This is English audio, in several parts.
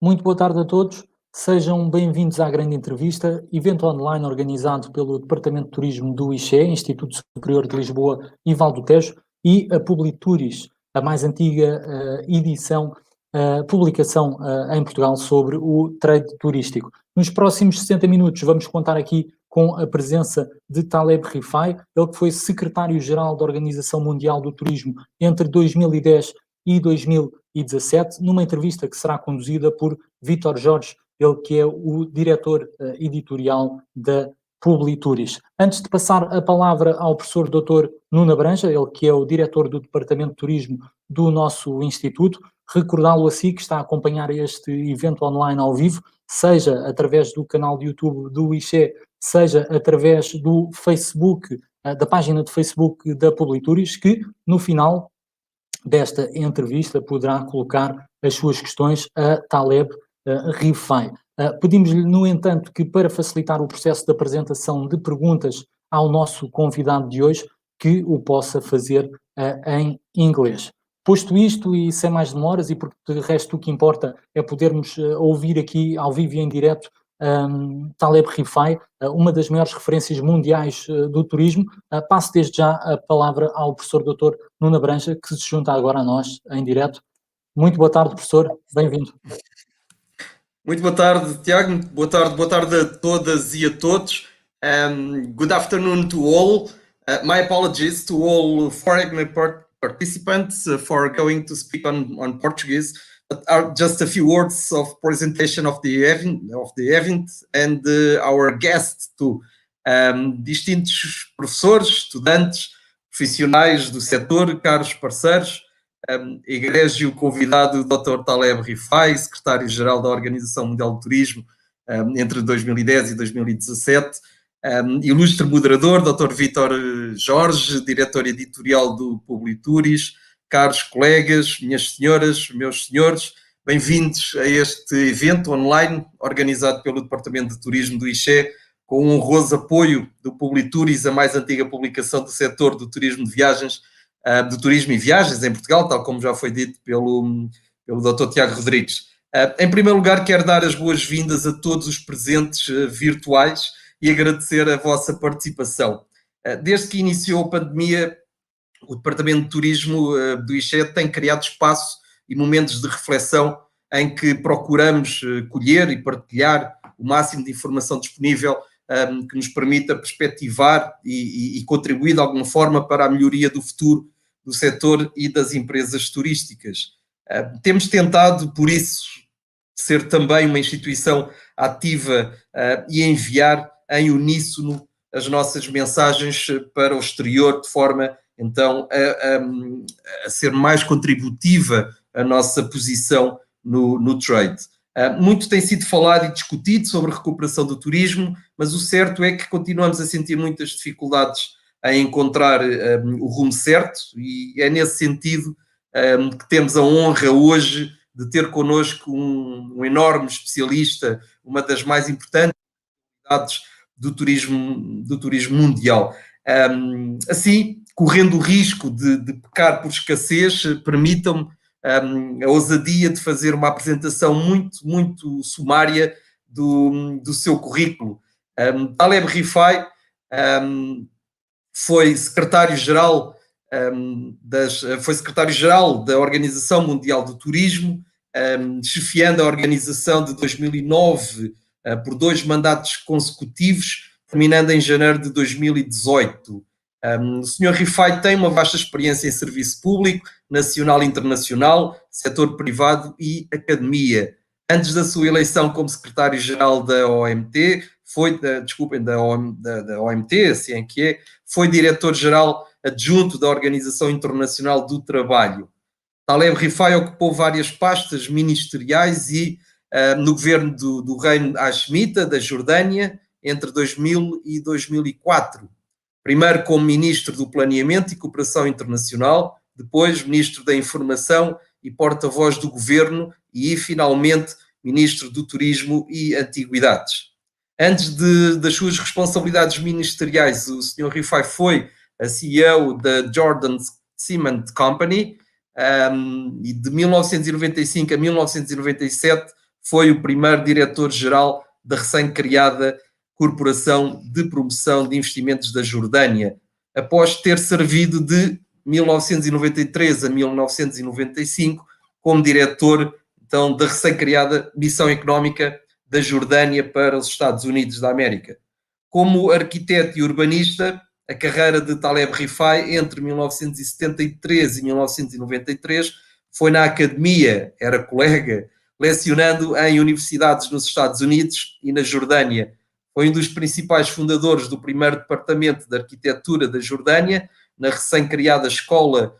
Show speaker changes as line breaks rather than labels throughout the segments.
Muito boa tarde a todos. Sejam bem-vindos à Grande Entrevista, evento online organizado pelo Departamento de Turismo do ICE, Instituto Superior de Lisboa e Val do Tejo, e a Publituris, a mais antiga publicação em Portugal sobre o trade turístico. Nos próximos 60 minutos vamos contar aqui com a presença de Taleb Rifai, ele que foi Secretário-Geral da Organização Mundial do Turismo entre 2010 e 2017, numa entrevista que será conduzida por Victor Jorge, ele que é o Diretor Editorial da Publituris. Antes de passar a palavra ao professor Dr. Nuno Abranja, ele que é o Diretor do Departamento de Turismo do nosso Instituto, recordá-lo assim que está a acompanhar este evento online ao vivo, seja através do canal de YouTube do ICE, seja através do Facebook, da página de Facebook da Publituris, que no final desta entrevista poderá colocar as suas questões a Taleb Rifai. Pedimos-lhe, no entanto, que para facilitar o processo de apresentação de perguntas ao nosso convidado de hoje, que o possa fazer em inglês. Posto isto e sem mais demoras, e porque de resto o que importa é podermos ouvir aqui ao vivo e em direto Taleb Rifai, uma das maiores referências mundiais do turismo. Passo desde já a palavra ao professor Dr. Nuno Abranja, que se junta agora a nós em direto. Muito boa tarde, professor. Bem-vindo.
Muito boa tarde, Tiago. Muito boa tarde a todas e a todos. Good afternoon to all. My apologies to all foreign participants for going to speak on Portuguese. But are just a few words of presentation of the event and our guests too. Distintos professores, estudantes, profissionais do setor, caros parceiros, egrégio convidado Dr. Taleb Rifai, Secretário-Geral da Organização Mundial de Turismo entre 2010 e 2017, ilustre moderador Dr. Victor Jorge, Diretor Editorial do Publituris, caros colegas, minhas senhoras, meus senhores, bem-vindos a este evento online organizado pelo Departamento de Turismo do ICE, com um honroso apoio do Publituris, a mais antiga publicação do setor do turismo de viagens, do turismo e viagens em Portugal, tal como já foi dito pelo Dr. Tiago Rodrigues. Em primeiro lugar, quero dar as boas-vindas a todos os presentes virtuais e agradecer a vossa participação. Desde que iniciou a pandemia, o Departamento de Turismo do ICE tem criado espaço e momentos de reflexão em que procuramos colher e partilhar o máximo de informação disponível que nos permita perspectivar e contribuir de alguma forma para a melhoria do futuro do setor e das empresas turísticas. Temos tentado, por isso, ser também uma instituição ativa e enviar em uníssono as nossas mensagens para o exterior, de forma então a ser mais contributiva a nossa posição no trade. Muito tem sido falado e discutido sobre a recuperação do turismo, mas o certo é que continuamos a sentir muitas dificuldades a encontrar o rumo certo, e é nesse sentido que temos a honra hoje de ter connosco um enorme especialista, uma das mais importantes atividades do turismo mundial. Assim, correndo o risco de pecar por escassez, permitam-me a ousadia de fazer uma apresentação muito sumária do seu currículo. Taleb Rifai foi secretário-geral da Organização Mundial do Turismo, chefiando a organização de 2009 por 2 mandatos consecutivos, terminando em janeiro de 2018. O Sr. Rifai tem uma vasta experiência em serviço público, nacional e internacional, setor privado e academia. Antes da sua eleição como secretário-geral da OMT, da OMT, assim é que é, foi diretor-geral adjunto da Organização Internacional do Trabalho. Taleb Rifai ocupou várias pastas ministeriais e no governo do Reino Hashemita, da Jordânia, entre 2000 e 2004. Primeiro como Ministro do Planeamento e Cooperação Internacional, depois Ministro da Informação e porta-voz do Governo e, finalmente, Ministro do Turismo e Antiguidades. Antes das suas responsabilidades ministeriais, o Sr. Rifai foi a CEO da Jordan Cement Company e de 1995 a 1997 foi o primeiro diretor-geral da recém-criada Corporação de Promoção de Investimentos da Jordânia, após ter servido de 1993 a 1995 como diretor então, da recém-criada Missão Económica da Jordânia para os Estados Unidos da América. Como arquiteto e urbanista, a carreira de Taleb Rifai entre 1973 e 1993 foi na academia, era colega, lecionando em universidades nos Estados Unidos e na Jordânia. Foi um dos principais fundadores do primeiro Departamento de Arquitetura da Jordânia, na recém-criada Escola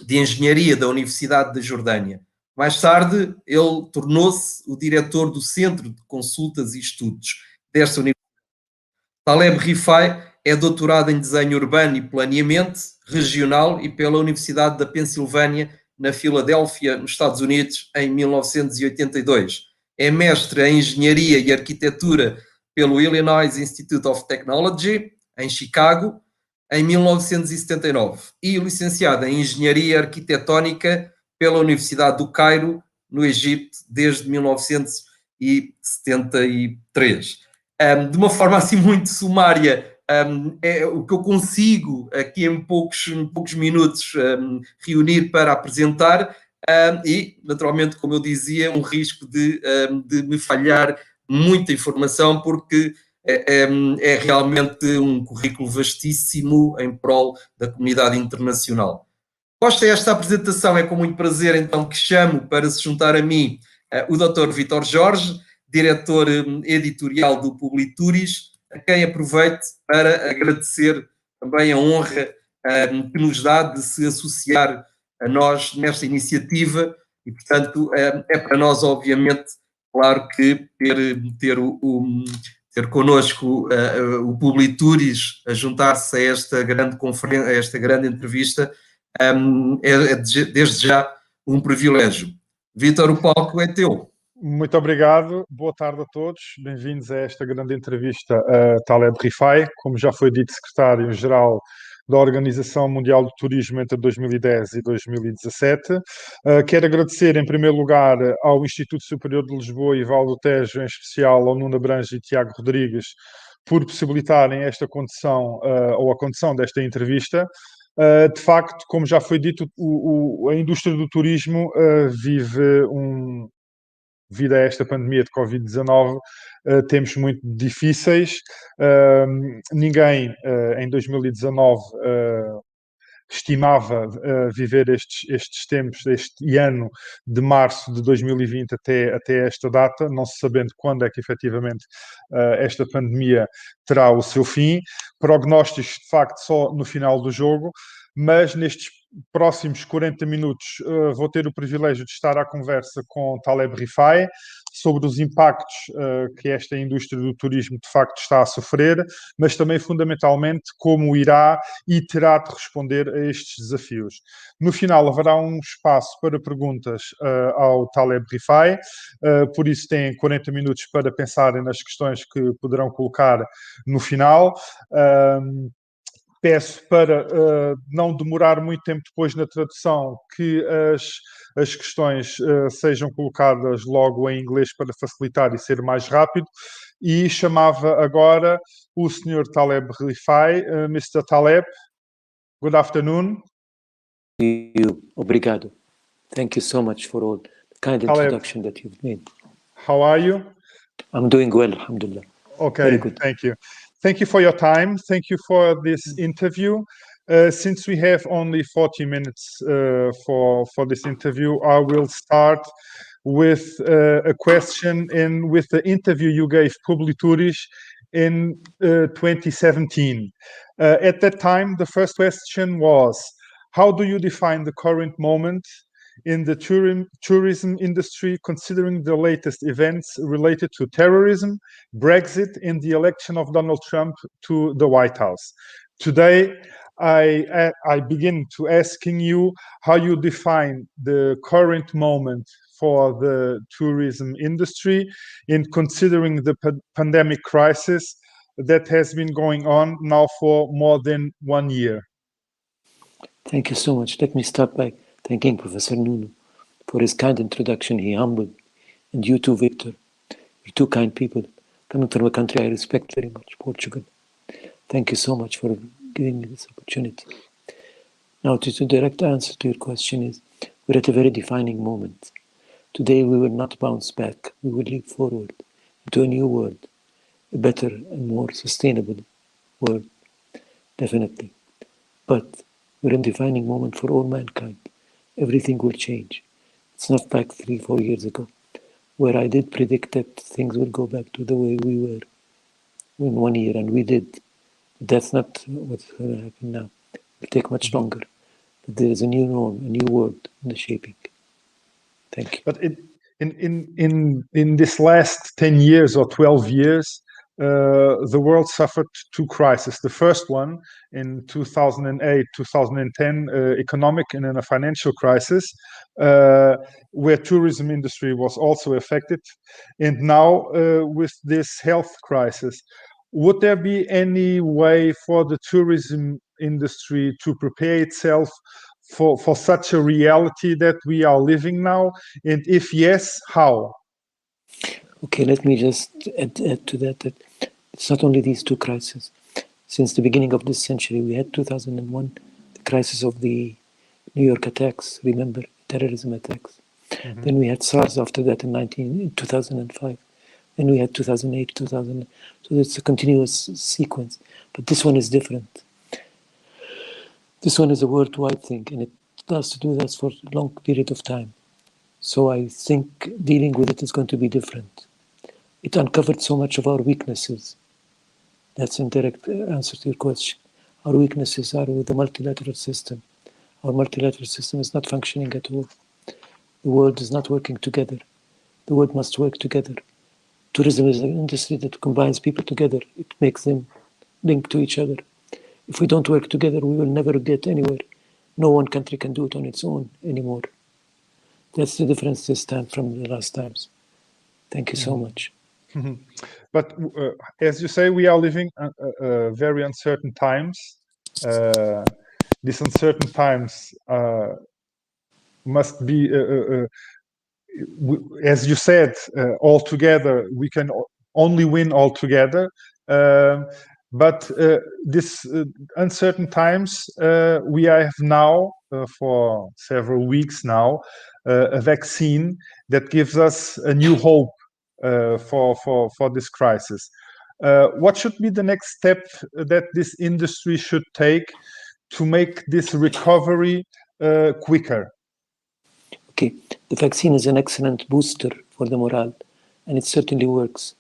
de Engenharia da Universidade da Jordânia. Mais tarde, ele tornou-se o diretor do Centro de Consultas e Estudos desta universidade. Taleb Rifai é doutorado em Desenho Urbano e Planeamento Regional e pela Universidade da Pensilvânia, na Filadélfia, nos Estados Unidos, em 1982. É mestre em Engenharia e Arquitetura pelo Illinois Institute of Technology, em Chicago, em 1979, e licenciado em Engenharia Arquitetónica pela Universidade do Cairo, no Egito, desde 1973. De uma forma assim muito sumária, é o que eu consigo aqui em poucos minutos reunir para apresentar, e naturalmente, como eu dizia, um risco de me falhar muita informação, porque é realmente um currículo vastíssimo em prol da comunidade internacional. Posta esta apresentação, é com muito prazer então que chamo para se juntar a mim o Dr. Victor Jorge, diretor editorial do Publituris, a quem aproveito para agradecer também a honra que nos dá de se associar a nós nesta iniciativa e, portanto, é para nós, obviamente, claro que ter connosco o Publituris a juntar-se a esta grande conferência, a esta grande entrevista, é desde já um privilégio. Vítor, o palco é teu.
Muito obrigado, boa tarde a todos, bem-vindos a esta grande entrevista a Taleb Rifai, como já foi dito, Secretário-Geral da Organização Mundial de Turismo entre 2010 e 2017. Quero agradecer, em primeiro lugar, ao Instituto Superior de Lisboa e Val do Tejo, em especial ao Nuno Abrange e Tiago Rodrigues, por possibilitarem esta condição, ou a condição desta entrevista. De facto, como já foi dito, a indústria do turismo devido a esta pandemia de Covid-19, tempos muito difíceis. Ninguém, em 2019, estimava viver estes tempos, este ano de março de 2020 até esta data, não se sabendo quando é que efetivamente esta pandemia terá o seu fim. Prognósticos, de facto, só no final do jogo, mas nestes próximos 40 minutos vou ter o privilégio de estar à conversa com Taleb Rifai sobre os impactos que esta indústria do turismo de facto está a sofrer, mas também fundamentalmente como irá e terá de responder a estes desafios. No final haverá um espaço para perguntas ao Taleb Rifai, por isso têm 40 minutos para pensarem nas questões que poderão colocar no final. Peço para não demorar muito tempo depois na tradução, que as questões sejam colocadas logo em inglês para facilitar e ser mais rápido. E chamava agora o Sr. Taleb Rifai. Mr. Taleb, good afternoon.
Obrigado. Thank you so much for all the kind introduction that you've made.
How are you?
I'm doing well, alhamdulillah.
Okay,
very good.
Thank you. Thank you for your time. Thank you for this interview. Since we have only 40 minutes for this interview, I will start with a question with the interview you gave Publituris in 2017. At that time, the first question was, how do you define the current moment in the tourism industry, considering the latest events related to terrorism, Brexit, and the election of Donald Trump to the White House? Today, I begin to asking you how you define the current moment for the tourism industry in considering the pandemic crisis that has been going on now for more than 1 year.
Thank you so much. Let me start by thanking Professor Nuno for his kind introduction. He humbled And you too, Victor. You're two kind people, coming from a country I respect very much, Portugal. Thank you so much for giving me this opportunity. Now, to direct answer to your question is, we're at a very defining moment. Today, we will not bounce back. We will leap forward into a new world, a better and more sustainable world, definitely. But we're in a defining moment for all mankind. Everything will change. It's not like 3-4 years ago, where I did predict that things will go back to the way we were in 1 year, and we did. That's not what's going to happen now. It will take much longer. But there is a new norm, a new world in the shaping. Thank you.
But in this last 10 years or 12 years, the world suffered two crises. The first one in 2008, 2010, economic and then a financial crisis, where tourism industry was also affected. And now with this health crisis, would there be any way for the tourism industry to prepare itself for such a reality that we are living now? And if yes, how?
Okay, let me just add to that it's not only these two crises. Since the beginning of this century, we had 2001, the crisis of the New York attacks, remember, terrorism attacks. Mm-hmm. Then we had SARS after that in 2005. Then we had 2008, 2000. So it's a continuous sequence. But this one is different. This one is a worldwide thing, and it has to do that for a long period of time. So I think dealing with it is going to be different. It uncovered so much of our weaknesses. That's in direct answer to your question. Our weaknesses are with the multilateral system. Our multilateral system is not functioning at all. The world is not working together. The world must work together. Tourism is an industry that combines people together. It makes them link to each other. If we don't work together, we will never get anywhere. No one country can do it on its own anymore. That's the difference this time from the last times. Thank you so much.
Mm-hmm. But as you say, we are living very uncertain times. These uncertain times must be, as you said, all together. We can only win all together. But this uncertain times, we have now, for several weeks now, a vaccine that gives us a new hope for this crisis. What should be the next step that this industry should take to make this recovery quicker?
Okay, the vaccine is an excellent booster for the morale, and it certainly works.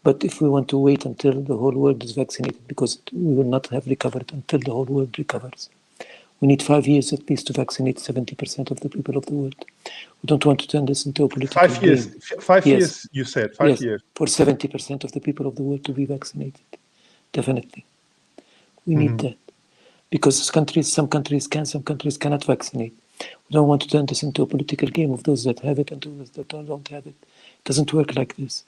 But if we want to wait until the whole world is vaccinated, because we will not have recovered until the whole world recovers. We need 5 years at least to vaccinate 70% of the people of the world. We don't want to turn this into a political
5 years.
game.
5 years, you said. 5 years.
For 70% of the people of the world to be vaccinated. Definitely. We need that. Because some countries can, some countries cannot vaccinate. We don't want to turn this into a political game of those that have it and those that don't have it. It doesn't work like this.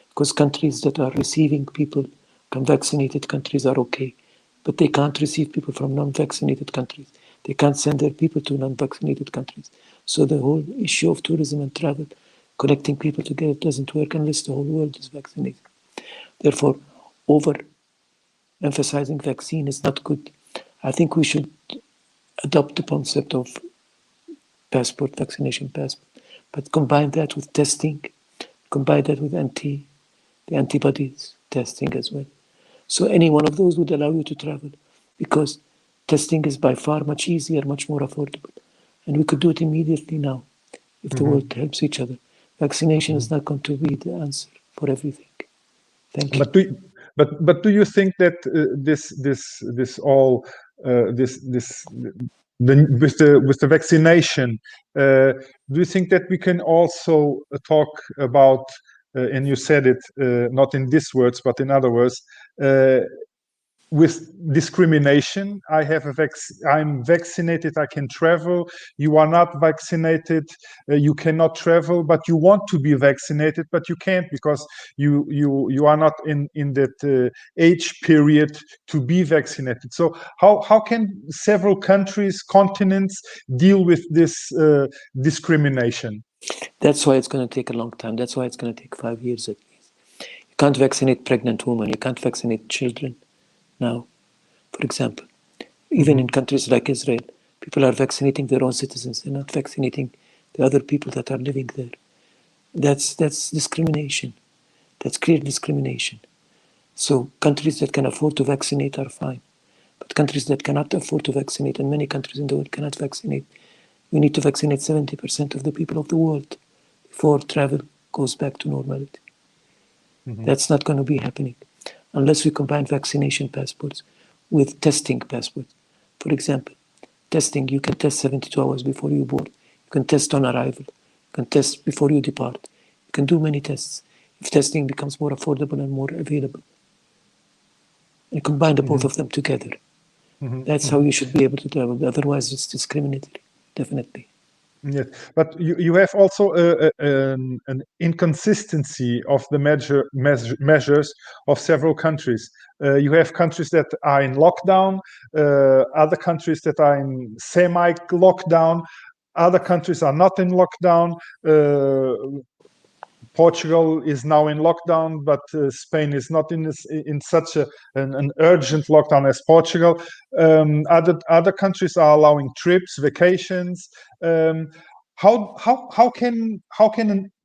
Because countries that are receiving people from vaccinated countries are okay. But they can't receive people from non-vaccinated countries. They can't send their people to non-vaccinated countries. So the whole issue of tourism and travel, connecting people together, doesn't work unless the whole world is vaccinated. Therefore, over-emphasizing vaccine is not good. I think we should adopt the concept of passport, vaccination passport, but combine that with testing, combine that with the antibodies testing as well. So any one of those would allow you to travel, because testing is by far much easier, much more affordable. And we could do it immediately now if the world helps each other. Vaccination is not going to be the answer for everything. Thank you.
But do you think that with the vaccination, do you think that we can also talk about, and you said it not in these words but in other words, with discrimination. I'm vaccinated, I can travel. You are not vaccinated, you cannot travel, but you want to be vaccinated, but you can't because you are not in that age period to be vaccinated. So how can several countries, continents deal with this discrimination?
That's why it's going to take a long time. That's why it's going to take 5 years at least. You can't vaccinate pregnant women. You can't vaccinate children now, for example. Even in countries like Israel, people are vaccinating their own citizens. They're not vaccinating the other people that are living there. That's discrimination. That's clear discrimination. So countries that can afford to vaccinate are fine. But countries that cannot afford to vaccinate, and many countries in the world cannot vaccinate, we need to vaccinate 70% of the people of the world before travel goes back to normality. That's not going to be happening unless we combine vaccination passports with testing passports. For example, testing, you can test 72 hours before you board. You can test on arrival. You can test before you depart. You can do many tests if testing becomes more affordable and more available. And combine the both of them together. That's how you should be able to travel. Otherwise, it's discriminatory, definitely.
Yes, but you have also an inconsistency of the measures of several countries. You have countries that are in lockdown, other countries that are in semi-lockdown, other countries are not in lockdown. Portugal is now in lockdown, but Spain is not in such an urgent lockdown as Portugal. Other countries are allowing trips, vacations. How can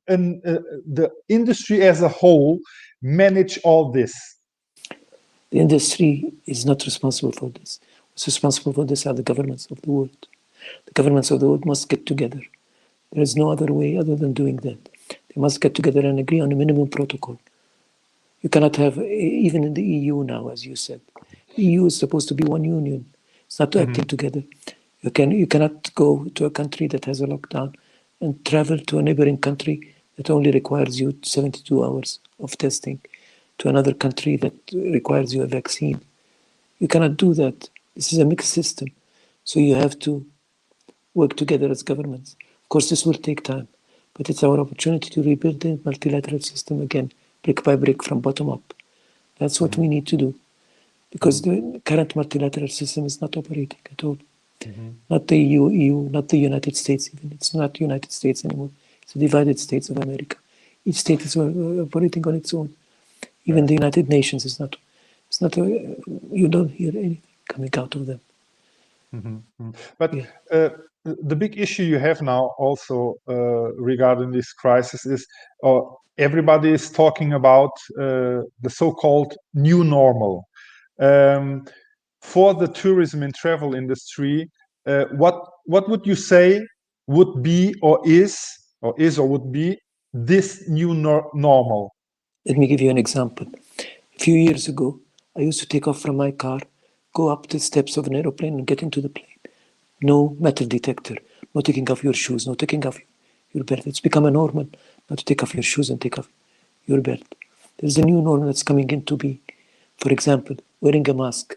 the industry as a whole manage all this?
The industry is not responsible for this. What's responsible for this are the governments of the world. The governments of the world must get together. There is no other way other than doing that. They must get together and agree on a minimum protocol. You cannot have, even in the EU now, as you said, the EU is supposed to be one union. It's not acting together. You cannot go to a country that has a lockdown and travel to a neighboring country that only requires you 72 hours of testing, to another country that requires you a vaccine. You cannot do that. This is a mixed system. So you have to work together as governments. Of course, this will take time, but it's our opportunity to rebuild the multilateral system again, brick by brick, from bottom up. That's what we need to do, because the current multilateral system is not operating at all. Not the EU, not the United States even. It's not United States anymore. It's the divided states of America. Each state is operating on its own. Even the United Nations is not. It's not. You don't hear anything coming out of them.
But the big issue you have now also regarding this crisis is everybody is talking about the so-called new normal. For the tourism and travel industry, what would you say would be or would be this new normal?
Let me give you an example. A few years ago, I used to take off from my car, go up the steps of an aeroplane and get into the plane. No metal detector, no taking off your shoes, no taking off your belt. It's become a normal not to take off your shoes and take off your belt. There's a new normal that's coming into being. For example, wearing a mask.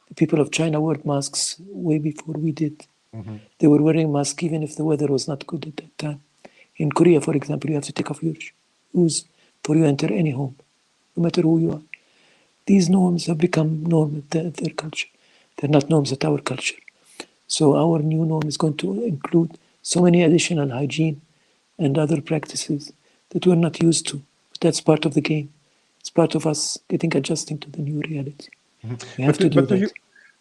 The people of China wore masks way before we did. They were wearing masks even if the weather was not good at that time. In Korea, for example, you have to take off your shoes before you enter any home, no matter who you are. These norms have become normal at their culture. They're not norms at our culture. So our new norm is going to include so many additional hygiene and other practices that we're not used to. But that's part of the game. It's part of us adjusting to the new reality. We have to do that.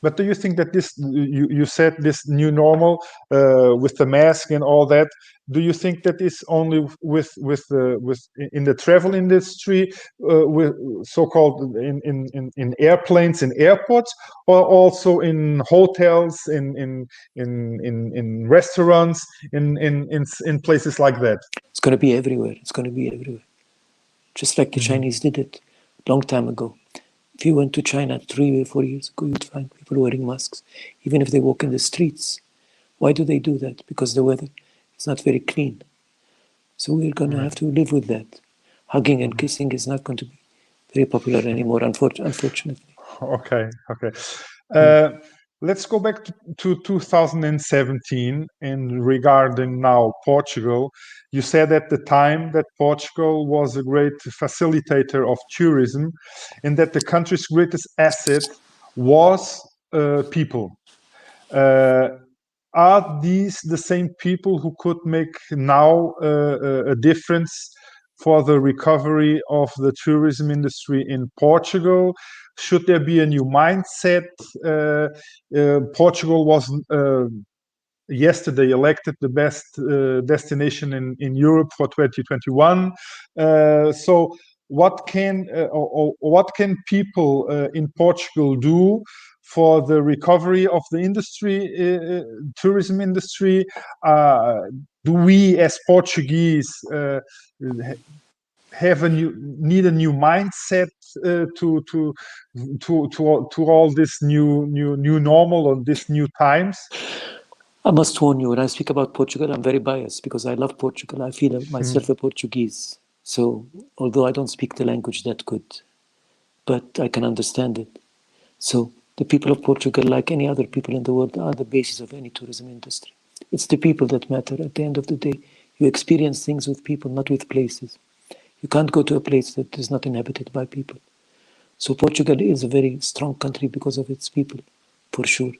But do you think that this, you said this new normal with the mask and all that, do you think that is only with in the travel industry, with so-called in airplanes, in airports, or also in hotels, in restaurants, in places like that?
It's going to be everywhere. It's going to be everywhere. Just like the Chinese did it a long time ago. If you went to China 3 or 4 years ago, you'd find people wearing masks, even if they walk in the streets. Why do they do that? Because the weather is not very clean. So we're going to have to live with that. Hugging and kissing is not going to be very popular anymore, unfortunately.
Okay. Let's go back to 2017 and regarding now Portugal. You said at the time that Portugal was a great facilitator of tourism and that the country's greatest asset was people. Are these the same people who could make now a difference for the recovery of the tourism industry in Portugal? Should there be a new mindset? Portugal was yesterday elected the best destination in Europe for 2021. So what can people in Portugal do for the recovery of the industry, tourism industry? Do we as Portuguese need a new mindset to all this new normal or this new times?
I must warn you, when I speak about Portugal, I'm very biased because I love Portugal. I feel myself a Portuguese. So although I don't speak the language that good, but I can understand it. So the people of Portugal, like any other people in the world, are the basis of any tourism industry. It's the people that matter. At the end of the day, you experience things with people, not with places. You can't go to a place that is not inhabited by people. So Portugal is a very strong country because of its people, for sure.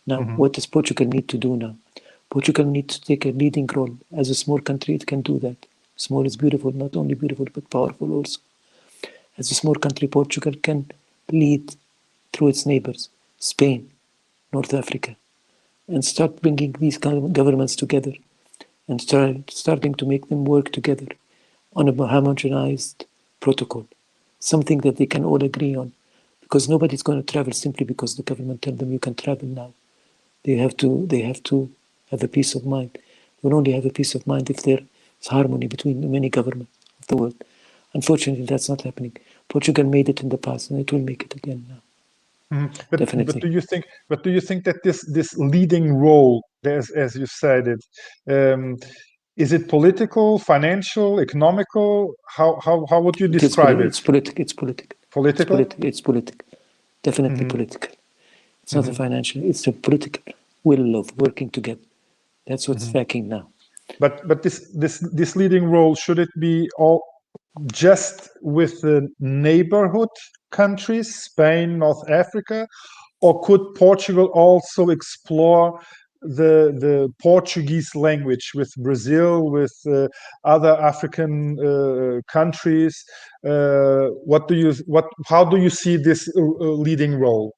Now, what does Portugal need to do now? Portugal needs to take a leading role. As a small country, it can do that. Small is beautiful, not only beautiful, but powerful also. As a small country, Portugal can lead through its neighbors, Spain, North Africa, and start bringing these governments together and starting to make them work together on a homogenized protocol, something that they can all agree on, because nobody's going to travel simply because the government tells them you can travel now. They have to have a peace of mind. They will only have a peace of mind if there is harmony between the many governments of the world. Unfortunately, that's not happening. Portugal made it in the past, and it will make it again now. Definitely.
But do you think that this leading role, as you said it, is it political, financial, economical? How would you describe it?
It's political. It's political.
Political?
It's political. Definitely political. It's not a financial. It's a political will of working together. That's what's lacking now.
But this leading role, should it be all just with the neighborhood countries, Spain, North Africa, or could Portugal also explore the Portuguese language with Brazil, with other African countries? How do you see this leading role?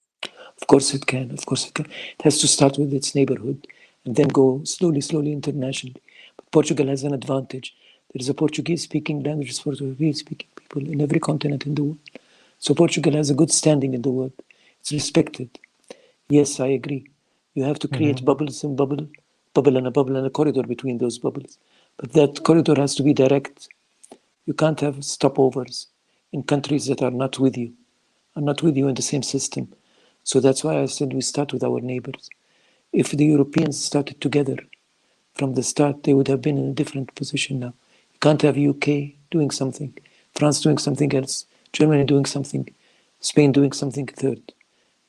Of course it can. Of course it can. It has to start with its neighborhood and then go slowly internationally. But Portugal has an advantage. There is a Portuguese-speaking language for Portuguese-speaking people in every continent in the world. So Portugal has a good standing in the world. It's respected. Yes, I agree. You have to create bubbles and bubble and a corridor between those bubbles. But that corridor has to be direct. You can't have stopovers in countries that are not with you in the same system. So that's why I said we start with our neighbors. If the Europeans started together from the start, they would have been in a different position now. You can't have UK doing something, France doing something else, Germany doing something, Spain doing something third,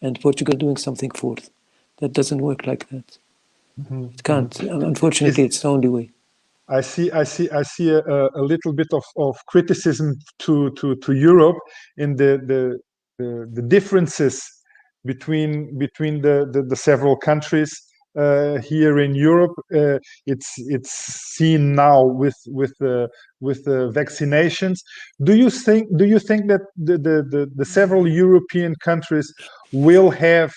and Portugal doing something fourth. That doesn't work like that. It can't. Unfortunately, it's the only way.
I see a little bit of criticism to Europe in the differences between the several countries here in Europe. It's seen now with the vaccinations. Do you think that the several European countries will have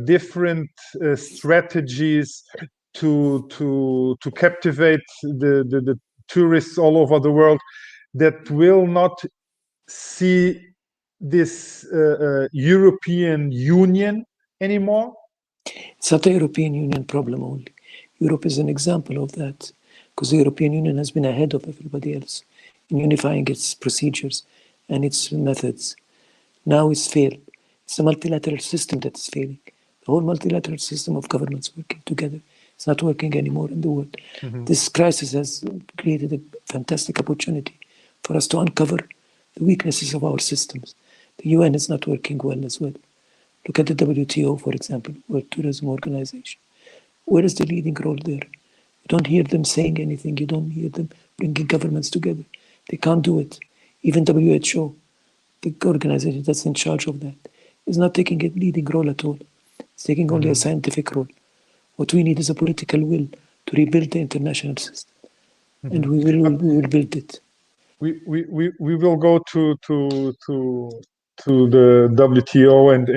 different strategies to captivate the tourists all over the world that will not see this European Union anymore?
It's not a European Union problem only. Europe is an example of that, because the European Union has been ahead of everybody else in unifying its procedures and its methods. Now it's failed. It's the multilateral system that is failing. The whole multilateral system of governments working together is not working anymore in the world. This crisis has created a fantastic opportunity for us to uncover the weaknesses of our systems The UN is not working well as well. Look at the WTO, for example, World Tourism Organization. Where is the leading role there? You don't hear them saying anything. You don't hear them bringing governments together. They can't do it. Even WHO, the organization that's in charge of that, is not taking a leading role at all. It's taking only a scientific role. What we need is a political will to rebuild the international system. And we will build it.
We will go to the WTO and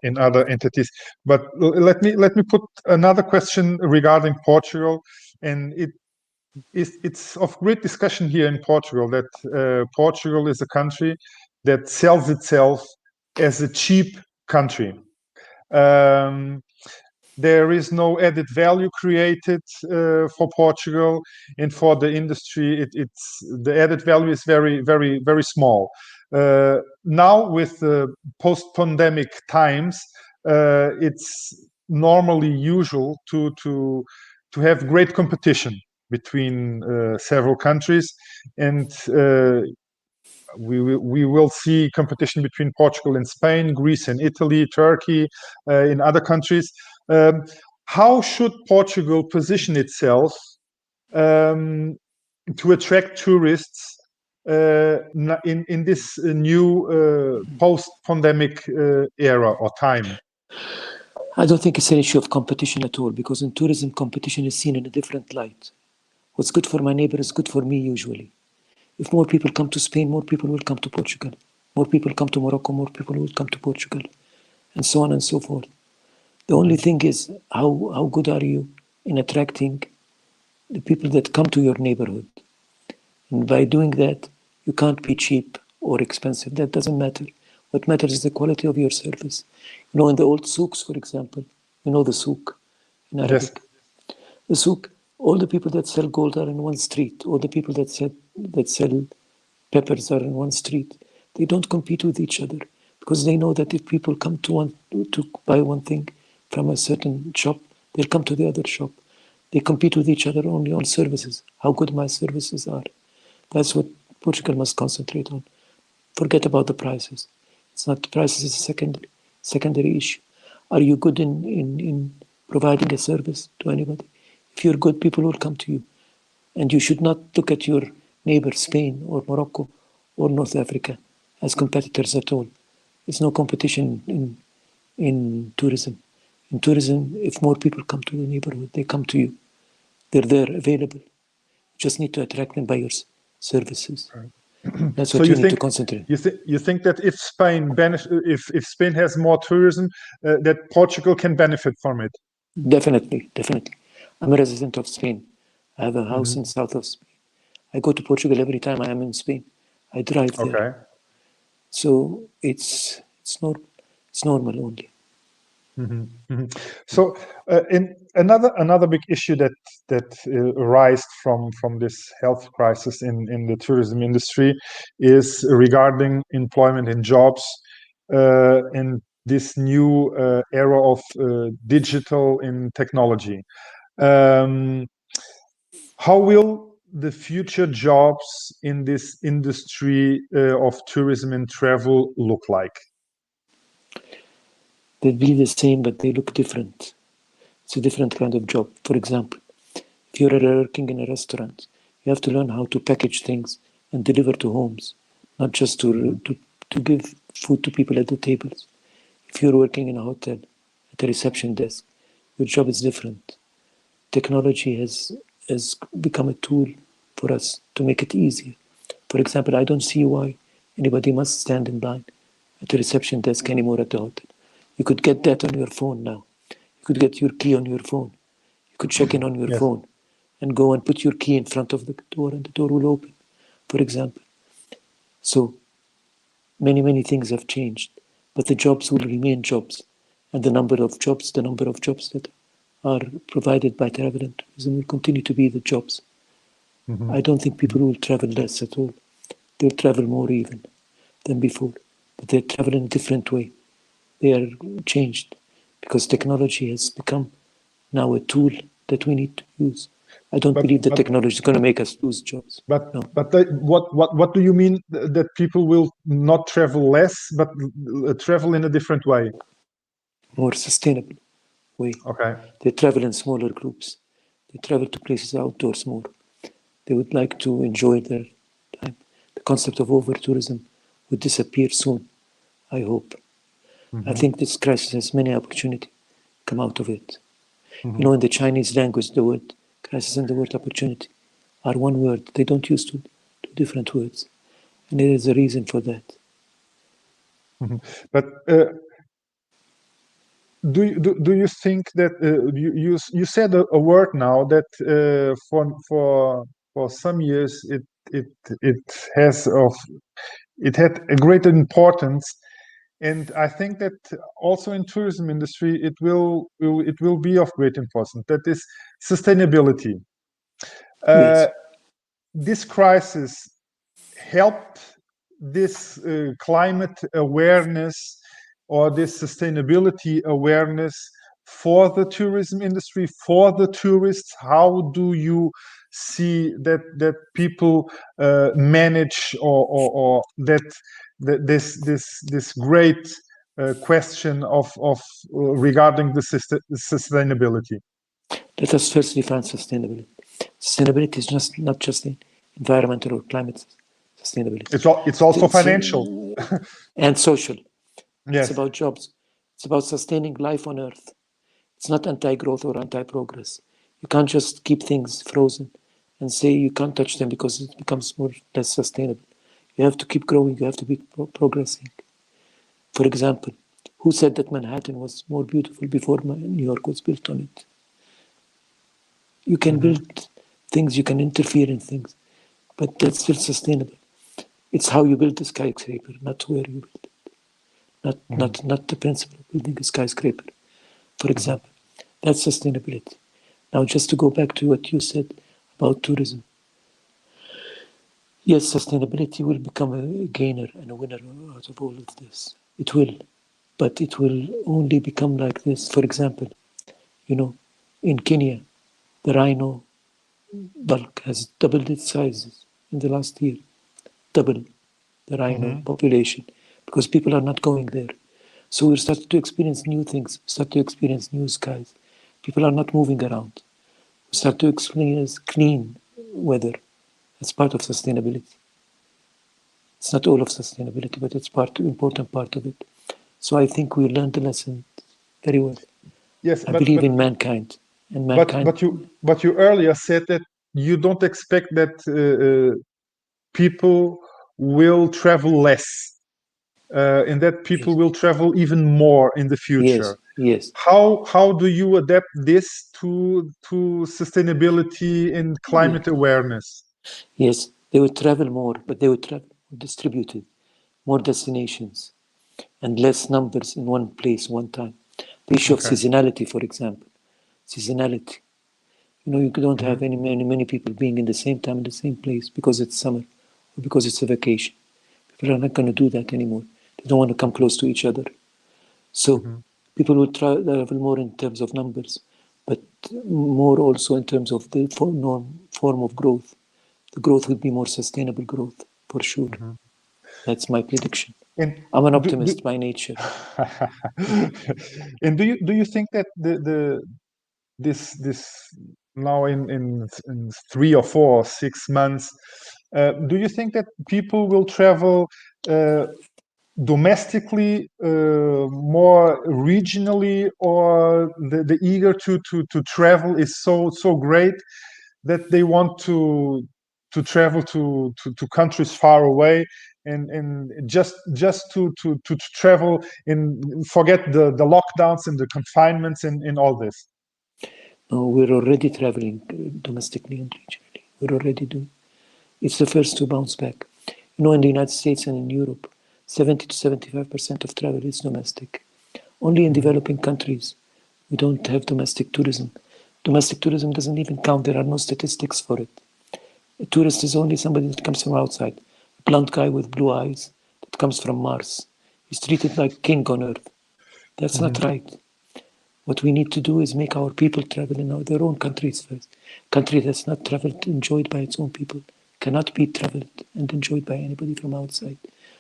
in other entities, but let me put another question regarding Portugal, and it's of great discussion here in Portugal that Portugal is a country that sells itself as a cheap country. There is no added value created for Portugal, and for the industry, the added value is very, very, very small. Now, with the post-pandemic times, it's normally usual to have great competition between several countries, and we will see competition between Portugal and Spain, Greece and Italy, Turkey, in other countries. How should Portugal position itself to attract tourists in this new post-pandemic era or time?
I don't think it's an issue of competition at all, because in tourism, competition is seen in a different light. What's good for my neighbor is good for me usually. If more people come to Spain, more people will come to Portugal. More people come to Morocco, more people will come to Portugal, and so on and so forth. The only thing is, how good are you in attracting the people that come to your neighborhood? And by doing that, you can't be cheap or expensive. That doesn't matter. What matters is the quality of your service. You know, in the old souks, for example, you know the souk in Arabic.
Yes.
The souk, all the people that sell gold are in one street. All the people that sell peppers are in one street. They don't compete with each other, because they know that if people come to buy one thing from a certain shop, they'll come to the other shop. They compete with each other only on services, how good my services are. That's what Portugal must concentrate on. Forget about the prices. It's not the prices, is a secondary issue. Are you good in providing a service to anybody? If you're good, people will come to you. And you should not look at your neighbor, Spain or Morocco or North Africa, as competitors at all. There's no competition in tourism. In tourism, if more people come to the neighborhood, they come to you. They're there, available. You just need to attract them by your services. That's what you need to concentrate.
You think that if Spain has more tourism, that Portugal can benefit from it?
Definitely. I'm a resident of Spain. I have a house in south of Spain. I go to Portugal every time I am in Spain. I drive there.
Okay.
So it's normal only.
So, in another big issue that arises from this health crisis in the tourism industry is regarding employment and jobs in this new era of digital and technology. How will the future jobs in this industry of tourism and travel look like?
They'd be the same, but they look different. It's a different kind of job. For example, if you're working in a restaurant, you have to learn how to package things and deliver to homes, not just to give food to people at the tables. If you're working in a hotel, at a reception desk, your job is different. Technology has become a tool for us to make it easier. For example, I don't see why anybody must stand in line at the reception desk anymore at the hotel. You could get that on your phone now. You could get your key on your phone. You could check in on your phone and go and put your key in front of the door, and the door will open, for example. So many things have changed, but the jobs will remain jobs, and the number of jobs that are provided by travel and tourism will continue to be the jobs. I don't think people will travel less at all. They'll travel more even than before, but they'll travel in a different way. They are changed because technology has become now a tool that we need to use. I don't believe that technology is going to make us lose jobs.
But
no.
What do you mean that people will not travel less, but travel in a different way?
More sustainable way.
Okay.
They travel in smaller groups. They travel to places outdoors more. They would like to enjoy their time. The concept of over-tourism would disappear soon, I hope. I think this crisis has many opportunities come out of it. You know, in the Chinese language, the word crisis and the word opportunity are one word. They don't use two different words. And there is a reason for that.
But do you think that you said a word now that for some years it had a great importance, and I think that also in tourism industry it will be of great importance. That is sustainability.
Yes.
This crisis helped this climate awareness or this sustainability awareness for the tourism industry, for the tourists. How do you see that people manage or that this great question of regarding the sustainability?
Let us first define sustainability. Sustainability is not just in environmental or climate sustainability.
It's also financial
and social.
Yes.
It's about jobs. It's about sustaining life on Earth. It's not anti-growth or anti-progress. You can't just keep things frozen and say you can't touch them because it becomes less sustainable. You have to keep growing. You have to be progressing. For example, who said that Manhattan was more beautiful before New York was built on it? You can build things, you can interfere in things, but that's still sustainable. It's how you build the skyscraper, not where you build it. Not the principle of building a skyscraper, for example. That's sustainability. Now, just to go back to what you said about tourism. Yes, sustainability will become a gainer and a winner out of all of this. It will, but it will only become like this. For example, you know, in Kenya, the rhino bulk has doubled its sizes in the last year. Double the rhino population, because people are not going there. So we're starting to experience new things, start to experience new skies. People are not moving around. We start to experience clean weather. It's part of sustainability. It's not all of sustainability, but it's important part of it. So I think we learned the lesson very well.
Yes,
I believe in mankind. And mankind.
But you earlier said that you don't expect that people will travel less. And that people will travel even more in the future.
Yes.
How do you adapt this to sustainability and climate awareness?
Yes, they would travel more, but they would travel distributed, more destinations, and less numbers in one place, one time. The issue of seasonality, for example. Seasonality. You know, you don't have many people being in the same time in the same place because it's summer or because it's a vacation. People are not going to do that anymore. They don't want to come close to each other. So people will travel more in terms of numbers, but more also in terms of the form of growth. The growth would be more sustainable growth, for sure. That's my prediction. And I'm an optimist by nature.
And do you think that this now in 3 or 4 or 6 months, do you think that people will travel domestically, more regionally, or the eager to travel is so great that they want to travel to countries far away and just to travel and forget the lockdowns and the confinements and all this?
No, we're already traveling domestically and regionally. We're already doing. It's the first to bounce back. You know, in the United States and in Europe, 70 to 75% of travel is domestic. Only in developing countries, we don't have domestic tourism. Domestic tourism doesn't even count. There are no statistics for it. A tourist is only somebody that comes from outside. A blonde guy with blue eyes that comes from Mars. He's treated like king on Earth. That's not right. What we need to do is make our people travel in their own countries first. Country that's not traveled, enjoyed by its own people, cannot be traveled and enjoyed by anybody from outside.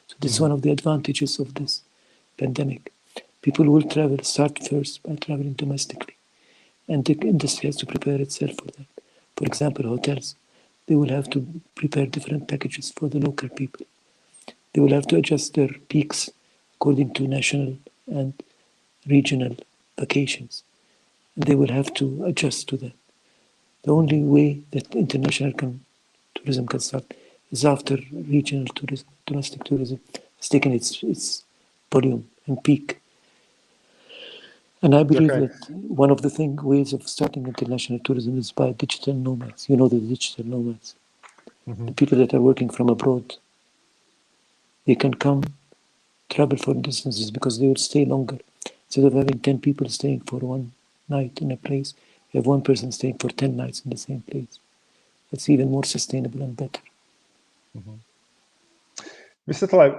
So this is one of the advantages of this pandemic. People will travel, start first by traveling domestically. And the industry has to prepare itself for that. For example, hotels, they will have to prepare different packages for the local people. They will have to adjust their peaks according to national and regional vacations. And they will have to adjust to that. The only way that international tourism can start is after regional tourism, domestic tourism has taken its volume and peak. And I believe that one of the ways of starting international tourism is by digital nomads. You know the digital nomads. The people that are working from abroad. They can come, travel for distances because they will stay longer. Instead of having 10 people staying for one night in a place, you have one person staying for 10 nights in the same place. That's even more sustainable and better.
Mr. Taleb,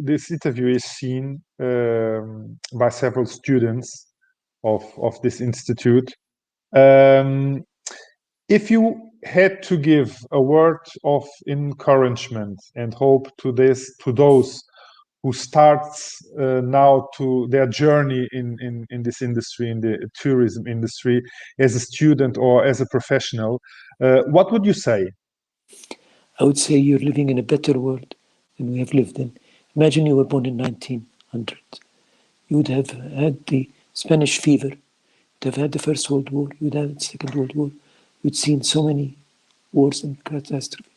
this interview is seen by several students of this institute. If you had to give a word of encouragement and hope to those who start now to their journey in this industry, in the tourism industry, as a student or as a professional, what would you say?
I would say you're living in a better world than we have lived in. Imagine you were born in 1900. You would have had the Spanish fever. You'd have had the First World War. You'd have had the Second World War. You'd seen so many wars and catastrophes.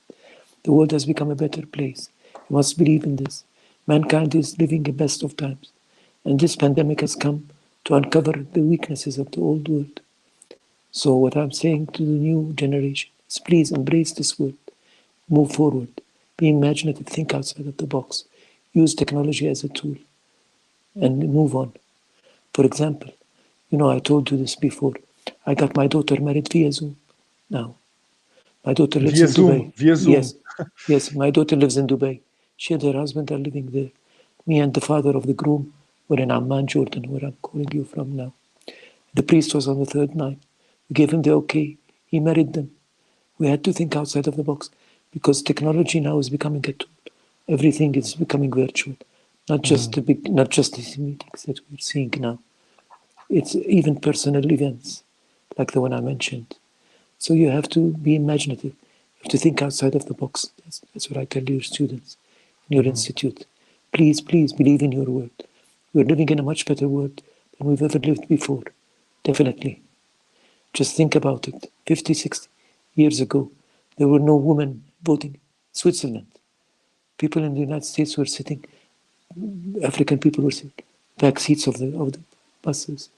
The world has become a better place. You must believe in this. Mankind is living the best of times. And this pandemic has come to uncover the weaknesses of the old world. So what I'm saying to the new generation is please embrace this world. Move forward. Be imaginative. Think outside of the box. Use technology as a tool. And move on. For example, I told you this before. I got my daughter married via Zoom now. My daughter lives in Dubai.
Via Zoom.
Yes, my daughter lives in Dubai. She and her husband are living there. Me and the father of the groom were in Amman, Jordan, where I'm calling you from now. The priest was on the third night. We gave him the okay. He married them. We had to think outside of the box because technology now is becoming a tool. Everything is becoming virtual. Not just these meetings that we're seeing now. It's even personal events like the one I mentioned. So you have to be imaginative. You have to think outside of the box. That's what I tell your students in your institute. Please, please believe in your word. We're living in a much better world than we've ever lived before. Definitely. Just think about it. 50, 60 years ago, there were no women voting in Switzerland. People in the United States were sitting, African people were sitting back seats of the buses.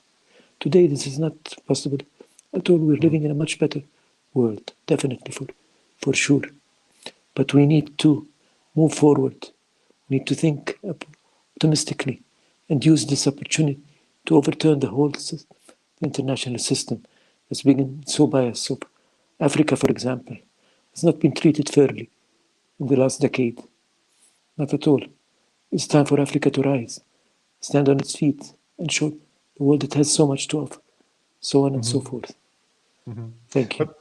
Today, this is not possible at all. We're living in a much better world, definitely, for sure. But we need to move forward. We need to think optimistically and use this opportunity to overturn the whole international system that's been so biased. So Africa, for example, has not been treated fairly in the last decade. Not at all. It's time for Africa to rise, stand on its feet, and show the world it has so much to offer, so on and so forth. Thank you.
But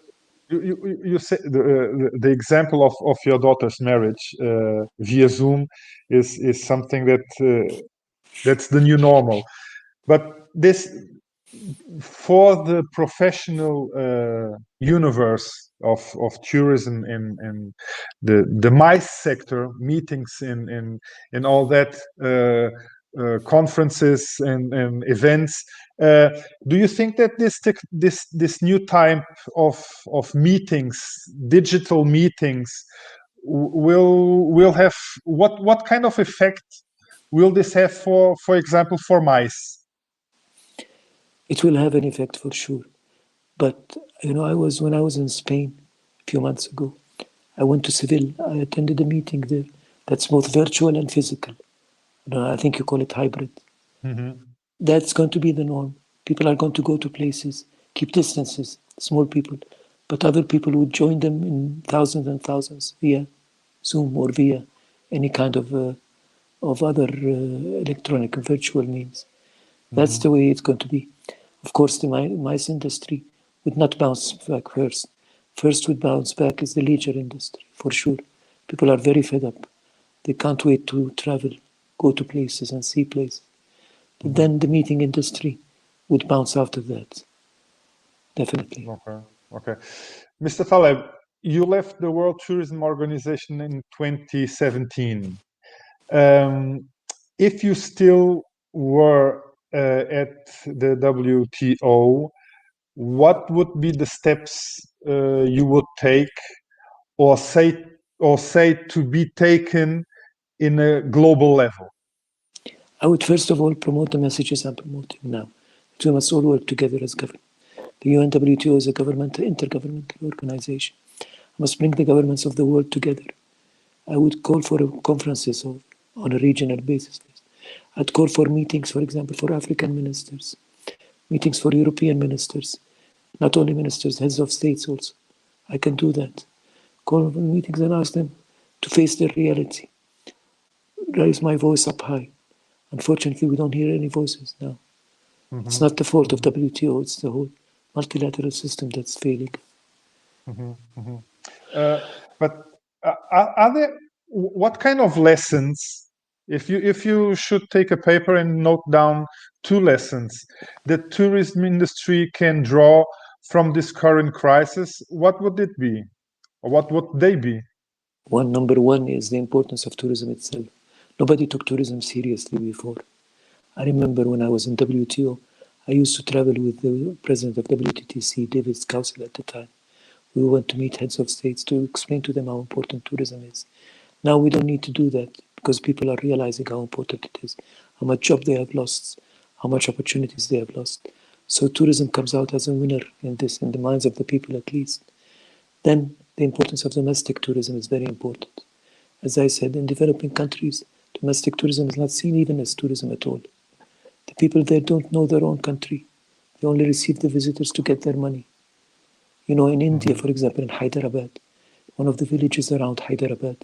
you say the example of your daughter's marriage via Zoom is something that's the new normal. But this, for the professional universe of tourism and the MICE sector, meetings and all that, conferences and events, do you think that this new type of meetings, digital meetings, will have what kind of effect will this have for example, for MICE?
It will have an effect for sure. But, when I was in Spain a few months ago, I went to Seville. I attended a meeting there that's both virtual and physical. I think you call it hybrid. That's going to be the norm. People are going to go to places, keep distances, small people, but other people would join them in thousands and thousands via Zoom or via any kind of other electronic virtual means. That's the way it's going to be. Of course, the MICE industry would not bounce back first. First would bounce back is the leisure industry, for sure. People are very fed up. They can't wait to travel, go to places and see places. But then the meeting industry would bounce after that. Definitely.
Okay. Mr. Taleb, you left the World Tourism Organization in 2017. If you still were at the WTO, what would be the steps you would take or say to be taken in a global level?
I would first of all promote the messages I'm promoting now. We must all work together as government. The UNWTO is a intergovernmental organization. I must bring the governments of the world together. I would call for conferences on a regional basis. I'd call for meetings, for example, for African ministers, meetings for European ministers, not only ministers, heads of states also. I can do that. Call for meetings and ask them to face their reality. Raise my voice up high. Unfortunately, we don't hear any voices now. It's not the fault of WTO, it's the whole multilateral system that's failing.
But are there, what kind of lessons, if you should take a paper and note down 2 lessons the tourism industry can draw from this current crisis, what would it be? Or what would they be?
Number one is the importance of tourism itself. Nobody took tourism seriously before. I remember when I was in WTO, I used to travel with the president of WTTC, David Scousel at the time. We went to meet heads of states to explain to them how important tourism is. Now we don't need to do that because people are realizing how important it is, how much job they have lost, how much opportunities they have lost. So tourism comes out as a winner in the minds of the people at least. Then the importance of domestic tourism is very important. As I said, in developing countries, domestic tourism is not seen even as tourism at all. The people there don't know their own country. They only receive the visitors to get their money. You know, in India, for example, in Hyderabad, one of the villages around Hyderabad,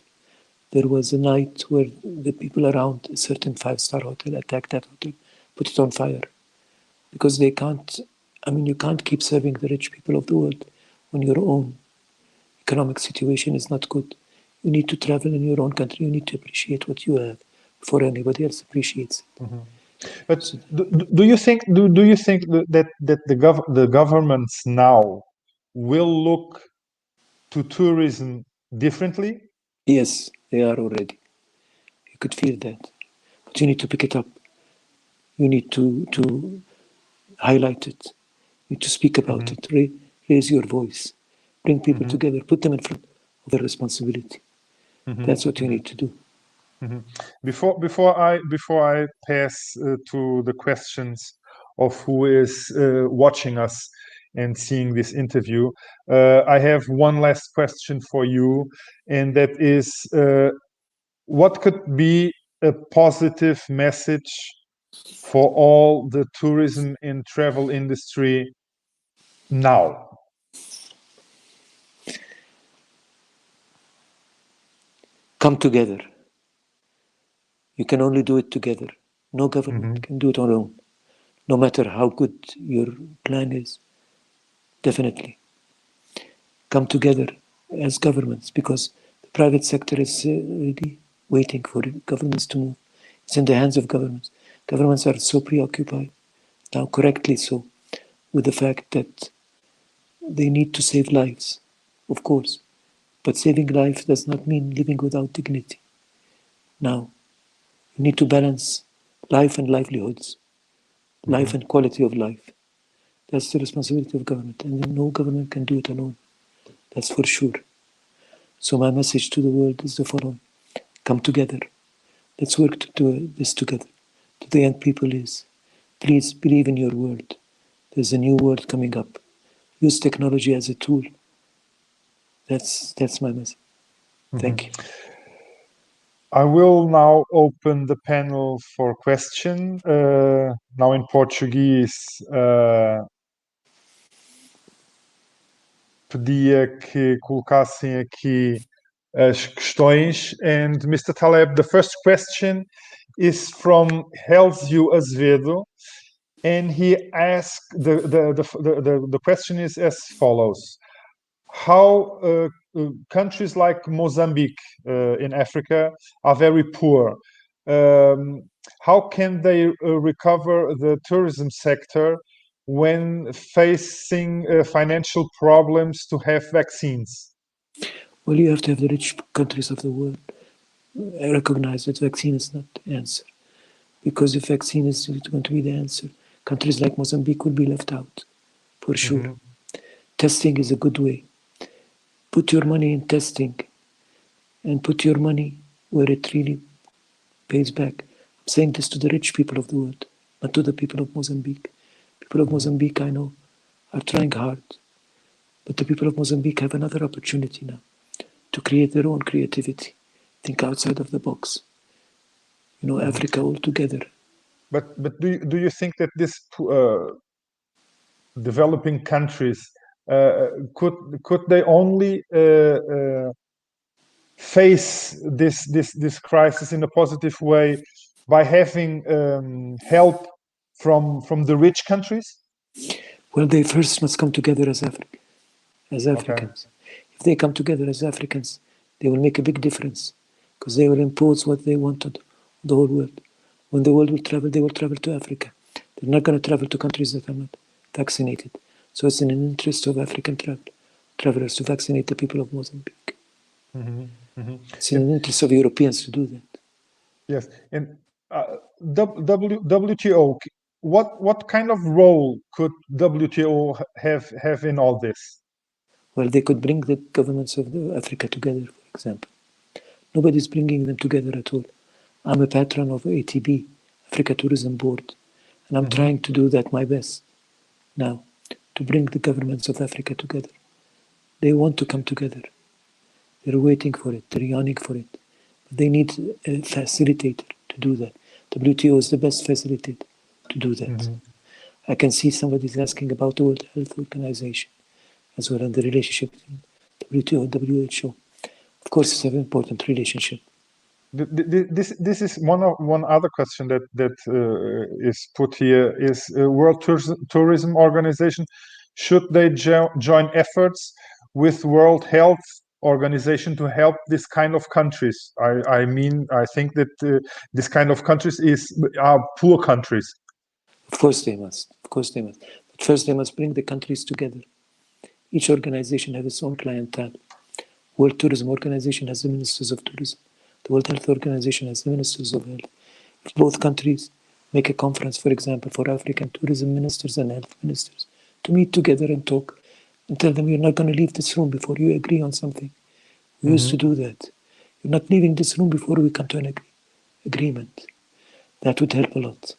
there was a night where the people around a certain 5-star hotel attacked that hotel, put it on fire. Because they can't, you can't keep serving the rich people of the world when your own economic situation is not good. You need to travel in your own country. You need to appreciate what you have before anybody else appreciates it.
But do you think that the governments now will look to tourism differently?
Yes, they are already. You could feel that. But you need to pick it up. You need to highlight it. You need to speak about it. Raise your voice. Bring people together. Put them in front of their responsibility. That's what you need to do.
Before I pass to the questions of who is watching us and seeing this interview, I have one last question for you, and that is, what could be a positive message for all the tourism and travel industry now?
Come together. You can only do it together. No government can do it alone, no matter how good your plan is. Definitely. Come together as governments, because the private sector is really waiting for governments to move. It's in the hands of governments. Governments are so preoccupied, now correctly so, with the fact that they need to save lives, of course. But saving life does not mean living without dignity. Now, you need to balance life and livelihoods, life and quality of life. That's the responsibility of government, and no government can do it alone. That's for sure. So my message to the world is the following. Come together. Let's work to do this together. To the young people is, please believe in your world. There's a new world coming up. Use technology as a tool. That's my message. Thank you.
I will now open the panel for question. Now in Português, pedia que colocassem aqui as questões. And Mr. Taleb, the first question is from Helzio Azevedo. and he asked the question is as follows: how countries like Mozambique in Africa are very poor. How can they recover the tourism sector when facing financial problems to have vaccines?
Well, you have to have the rich countries of the world recognize that vaccine is not the answer. Because if vaccine is going to be the answer, countries like Mozambique will be left out, for sure. Testing is a good way. Put your money in testing and put your money where it really pays back. I'm saying this to the rich people of the world, not to the people of Mozambique. People of Mozambique, I know, are trying hard. But the people of Mozambique have another opportunity now to create their own creativity, think outside of the box. You know, Africa all together.
But do you think that this developing countries could they only face this crisis in a positive way by having help from the rich countries?
Well, they first must come together as Africans.
Okay.
If they come together as Africans, they will make a big difference because they will impose what they want on the whole world. When the world will travel, they will travel to Africa. They're not going to travel to countries that are not vaccinated. So it's in the interest of African travelers to vaccinate the people of Mozambique. It's in the interest of Europeans to do that.
Yes, and WTO. What kind of role could WTO have in all this?
Well, they could bring the governments of Africa together, for example. Nobody's bringing them together at all. I'm a patron of ATB, Africa Tourism Board, and I'm trying to do that my best now, to bring the governments of Africa together. They want to come together. They're waiting for it. They're yearning for it. But they need a facilitator to do that. WTO is the best facilitator to do that. I can see somebody's asking about the World Health Organization as well, and the relationship between WTO and WHO. Of course, it's an important relationship.
This is one other question that is put here is World Tourism Organization. Should they join efforts with World Health Organization to help this kind of countries? I think that this kind of countries are poor countries.
Of course they must. But first they must bring the countries together. Each organization has its own clientele. World Tourism Organization has the ministers of tourism. The World Health Organization has the ministers of health. If both countries make a conference, for example, for African tourism ministers and health ministers to meet together and talk and tell them, you're not going to leave this room before you agree on something. We used to do that. You're not leaving this room before we come to an agreement. That would help a lot.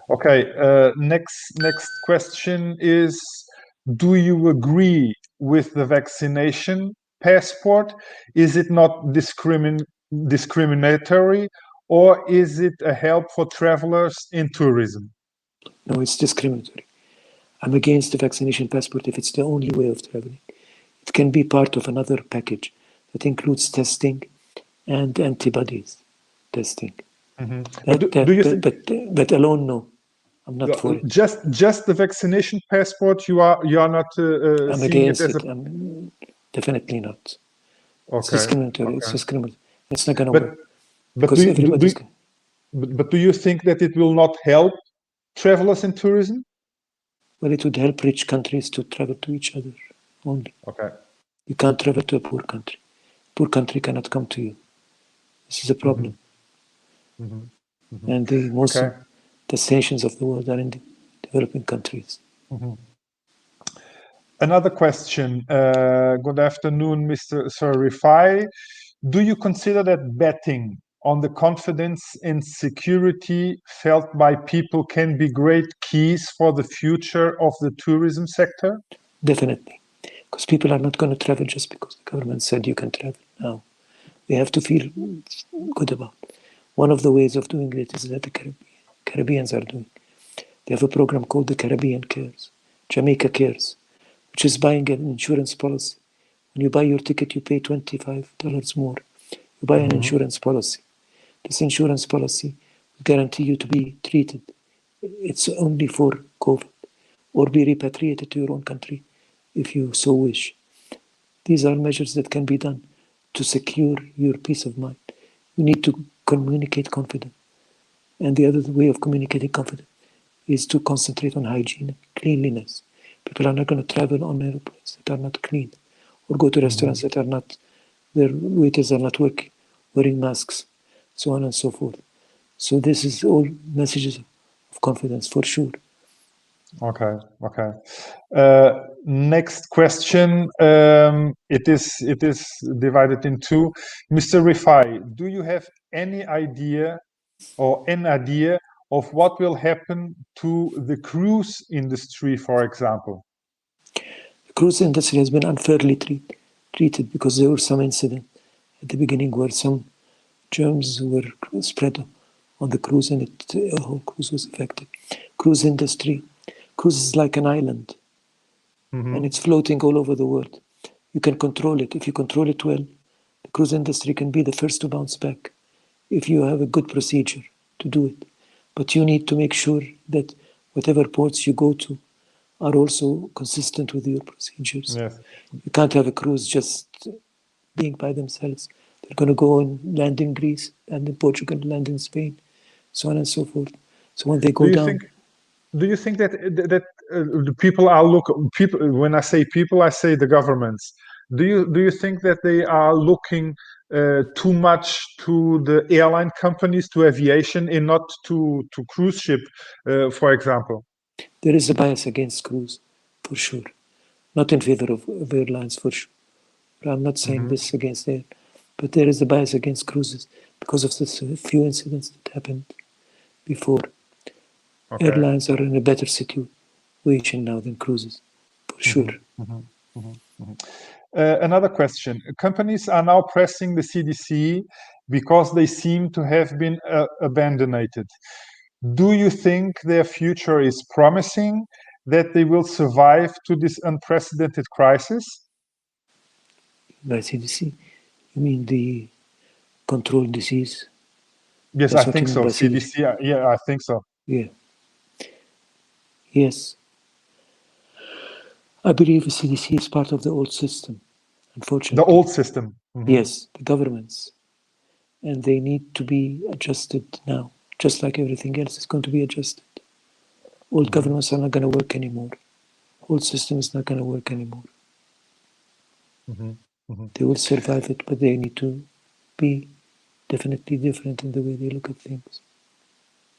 Okay, next question is, do you agree with the vaccination passport? Is it not discriminatory, or is it a help for travelers in tourism?
No, it's discriminatory. I'm against the vaccination passport if it's the only way of traveling. It can be part of another package that includes testing and antibodies testing. But alone, no. I'm not for it.
Just the vaccination passport, you are not
I'm
seeing
against
it as
it. I'm definitely not.
Okay.
It's discriminatory. It's discriminatory. It's not going to work.
But do you think that it will not help travelers in tourism?
Well, it would help rich countries to travel to each other only.
Okay.
You can't travel to a poor country. Poor country cannot come to you. This is a problem. And the most destinations of the world are in the developing countries.
Another question. Good afternoon, Mr. Sir Rifai. Do you consider that betting on the confidence and security felt by people can be great keys for the future of the tourism sector?
Definitely. Because people are not going to travel just because the government said you can travel. No. They have to feel good about it. One of the ways of doing it is that the Caribbeans are doing. They have a program called the Caribbean Cares, Jamaica Cares, which is buying an insurance policy. When you buy your ticket, you pay $25 more. You buy an insurance policy. This insurance policy guarantee you to be treated. It's only for COVID, or be repatriated to your own country if you so wish. These are measures that can be done to secure your peace of mind. You need to communicate confidence. And the other way of communicating confidence is to concentrate on hygiene, cleanliness. People are not going to travel on airplanes that are not clean, or go to restaurants that are not, their waiters are not wearing masks, so on and so forth. So this is all messages of confidence for sure.
Okay. Next question. It is divided in two. Mr. Rifai, do you have any idea of what will happen to the cruise industry, for example?
The cruise industry has been unfairly treated because there were some incidents at the beginning where some germs were spread on the cruise, and the whole cruise was affected. Cruise is like an island, and it's floating all over the world. You can control it. If you control it well, the cruise industry can be the first to bounce back if you have a good procedure to do it. But you need to make sure that whatever ports you go to are also consistent with your procedures.
Yes.
You can't have a cruise just being by themselves. They're going to go and land in Greece, land in Portugal, land in Spain, so on and so forth. So when they go down...
Do you think that the people are when I say people, I say the governments. Do you think that they are looking too much to the airline companies, to aviation, and not to cruise ship, for example?
There is a bias against cruise, for sure. Not in favor of airlines, for sure. But I'm not saying this against air. But there is a bias against cruises because of the few incidents that happened before. Okay. Airlines are in a better situation now than cruises, for sure.
Another question. Companies are now pressing the CDC because they seem to have been abandoned. Do you think their future is promising, that they will survive to this unprecedented crisis?
By CDC, you mean the controlled disease?
Yes, I think so. CDC, yeah, I think so.
Yeah. Yes. I believe the CDC is part of the old system, unfortunately.
The old system?
Yes, the governments. And they need to be adjusted now, just like everything else is going to be adjusted. Old governments are not going to work anymore. Old system is not going to work anymore. They will survive it, but they need to be definitely different in the way they look at things.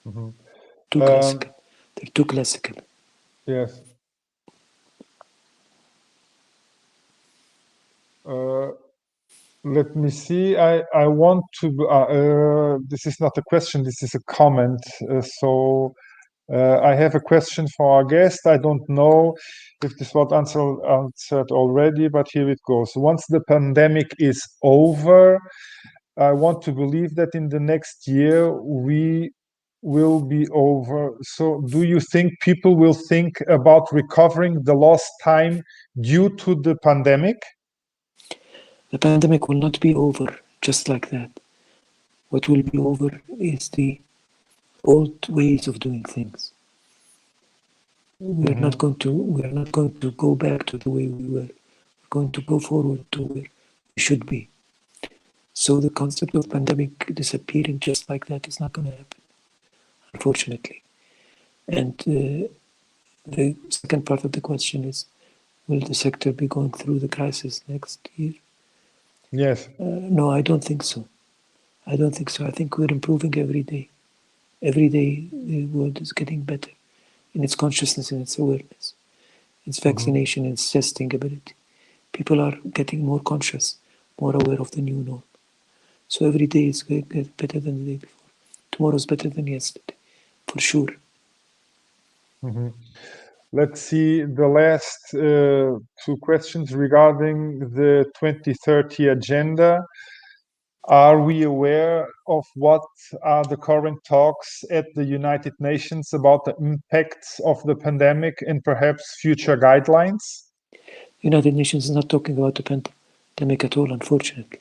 Too classical. They're too classical.
Yes. Let me see. I want to. This is not a question. This is a comment. I have a question for our guest. I don't know if this was answered already, but here it goes. Once the pandemic is over, I want to believe that in the next year we will be over. So do you think people will think about recovering the lost time due to the pandemic?
The pandemic will not be over just like that. What will be over is the old ways of doing things. We're not going to go back to the way we were. We're going to go forward to where we should be. So the concept of pandemic disappearing just like that is not going to happen, unfortunately. And the second part of the question is, will the sector be going through the crisis next year?
Yes.
No, I don't think so. I think we're improving every day. Every day the world is getting better in its consciousness and its awareness, its vaccination, its testing ability. People are getting more conscious, more aware of the new norm. So every day is better than the day before. Tomorrow is better than yesterday, for sure.
Let's see the last two questions regarding the 2030 agenda. Are we aware of what are the current talks at the United Nations about the impacts of the pandemic and perhaps future guidelines?
United Nations is not talking about the pandemic at all, unfortunately.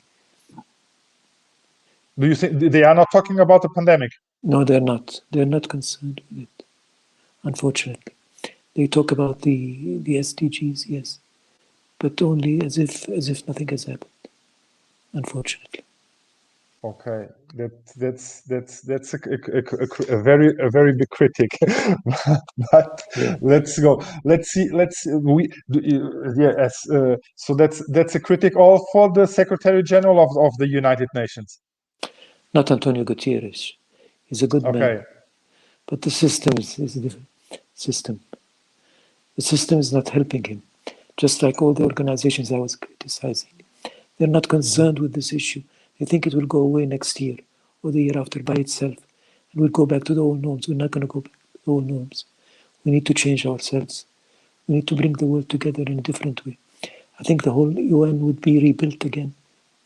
Do you think they are not talking about the pandemic?
No, they're not. They're not concerned with it, unfortunately. They talk about the SDGs, yes, but only as if nothing has happened, unfortunately.
Okay, that's a very big critic. But
Yeah.
let's go. Let's see. So that's a critic all for the Secretary General of the United Nations.
Not Antonio Guterres. He's a good man, but the system is a different system. The system is not helping him, just like all the organizations I was criticizing. They're not concerned with this issue. They think it will go away next year or the year after by itself, and we'll go back to the old norms. We're not going to go back to the old norms. We need to change ourselves. We need to bring the world together in a different way. I think the whole UN would be rebuilt again,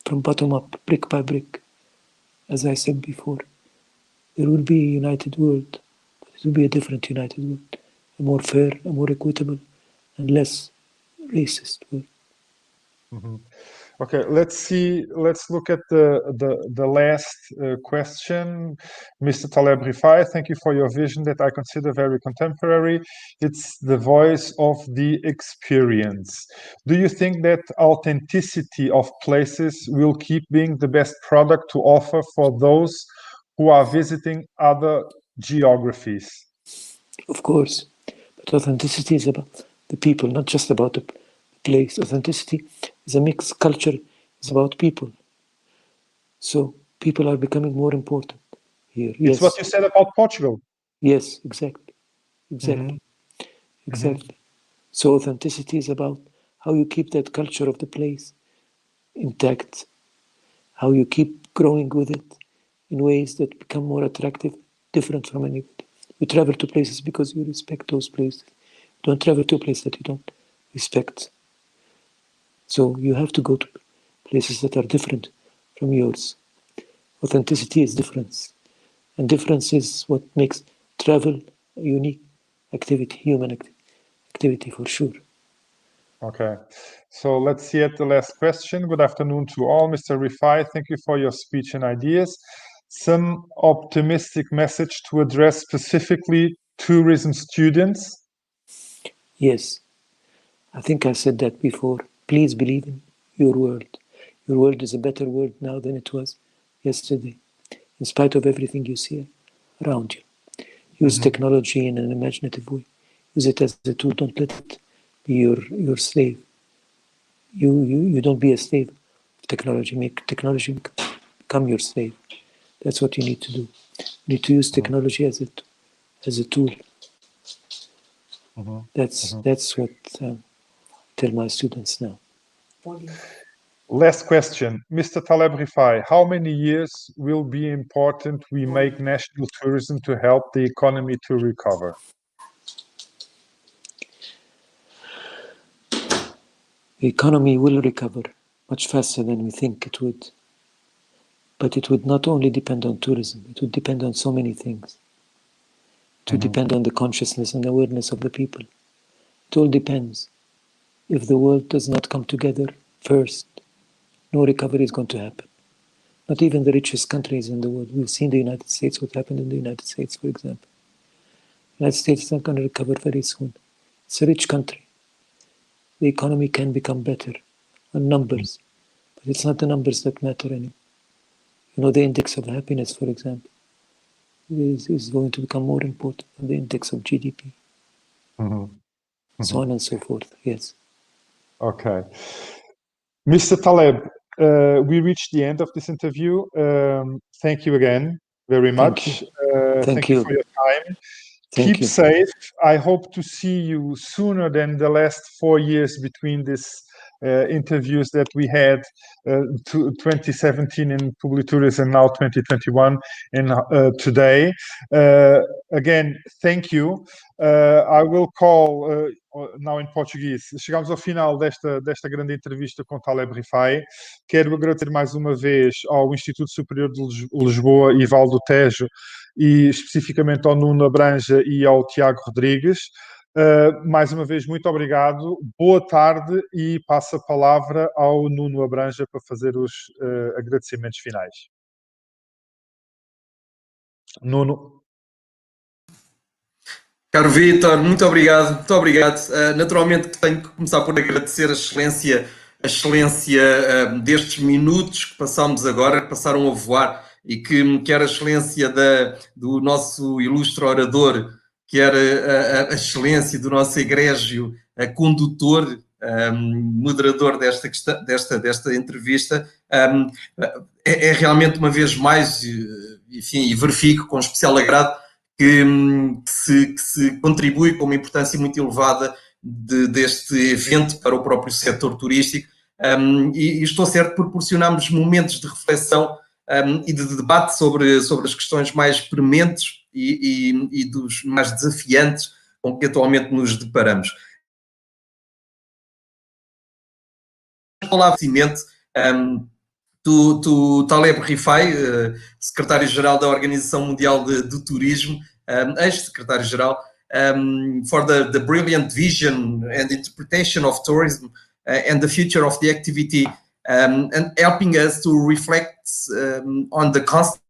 from bottom up, brick by brick. As I said before, there will be a united world, but it will be a different united world, a more fair, a more equitable, and less racist world.
Mm-hmm. Okay, let's look at the last question. Mr. Taleb Rifai, thank you for your vision that I consider very contemporary. It's the voice of the experience. Do you think that authenticity of places will keep being the best product to offer for those who are visiting other geographies?
Of course, but authenticity is about the people, not just about the place. Authenticity is a mixed culture. It's about people. So people are becoming more important here.
It's what you said about Portugal.
Yes, exactly.
Mm-hmm.
Exactly. So authenticity is about how you keep that culture of the place intact, how you keep growing with it in ways that become more attractive, different from anybody. You travel to places because you respect those places. You don't travel to a place that you don't respect. So you have to go to places that are different from yours. Authenticity is difference. And difference is what makes travel a unique activity, human activity for sure.
Okay, so let's see at the last question. Good afternoon to all. Mr. Rifai, thank you for your speech and ideas. Some optimistic message to address specifically tourism students?
Yes, I think I said that before. Please believe in your world. Your world is a better world now than it was yesterday, in spite of everything you see around you. Use technology in an imaginative way. Use it as a tool. Don't let it be your slave. You don't be a slave of technology. Make technology become your slave. That's what you need to do. You need to use technology as a tool. That's what I tell my students now.
Last question. Mr. Taleb Rifai, how many years will be important we make national tourism to help the economy to recover?
The economy will recover much faster than we think it would. But it would not only depend on tourism, it would depend on so many things. It would depend on the consciousness and awareness of the people. It all depends. If the world does not come together first, no recovery is going to happen. Not even the richest countries in the world. We've seen the United States, what happened in the United States, for example. The United States is not going to recover very soon. It's a rich country. The economy can become better on numbers, but it's not the numbers that matter anymore. You know, the index of happiness, for example, is going to become more important than the index of GDP. So on and so forth, yes.
Okay. Mr. Taleb, we reached the end of this interview. Thank you again very much. Thank you for your time. Keep safe. I hope to see you sooner than the last 4 years between these interviews that we had 2017 in Publituris and now 2021 and today. Again, thank you. I will call now in Portuguese. Chegamos ao final desta grande entrevista com Taleb Rifai. Quero agradecer mais uma vez ao Instituto Superior de Lisboa e Val do Tejo e especificamente ao Nuno Abranja e ao Tiago Rodrigues. Mais uma vez, muito obrigado. Boa tarde e passo a palavra ao Nuno Abranja para fazer os agradecimentos finais. Nuno.
Caro Victor, muito obrigado, muito obrigado. Naturalmente que tenho que começar por agradecer a excelência destes minutos que passámos agora, que passaram a voar, e que quer a excelência do nosso ilustre orador, quer a excelência do nosso egrégio condutor, moderador desta entrevista, é realmente uma vez mais, enfim, e verifico com especial agrado que se contribui com uma importância muito elevada deste evento para o próprio setor turístico, e estou certo que proporcionamos momentos de reflexão e de debate sobre as questões mais prementes e dos mais desafiantes com que atualmente nos deparamos. Falar do Taleb Rifai, Secretário-Geral da Organização Mundial de Turismo, ex-Secretário-Geral, for the brilliant vision and interpretation of tourism and the future of the activity, and helping us to reflect on the constant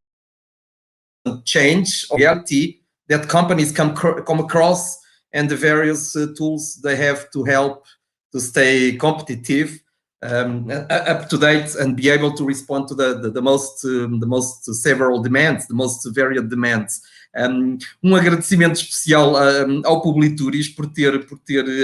change of reality that companies come across and the various tools they have to help to stay competitive, up to date, and be able to respond to the most several demands, the most varied demands. Agradecimento especial ao Publituris por ter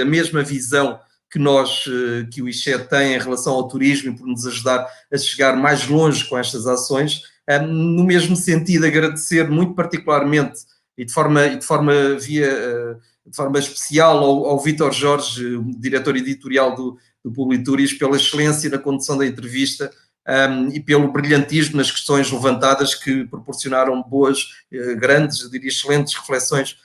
a mesma visão que o ICHE tem em relação ao turismo e por nos ajudar a chegar mais longe com estas ações. No mesmo sentido, agradecer muito particularmente e de forma especial ao Victor Jorge, diretor editorial do Publituris, pela excelência na condução da entrevista e pelo brilhantismo nas questões levantadas, que proporcionaram boas, grandes, eu diria excelentes reflexões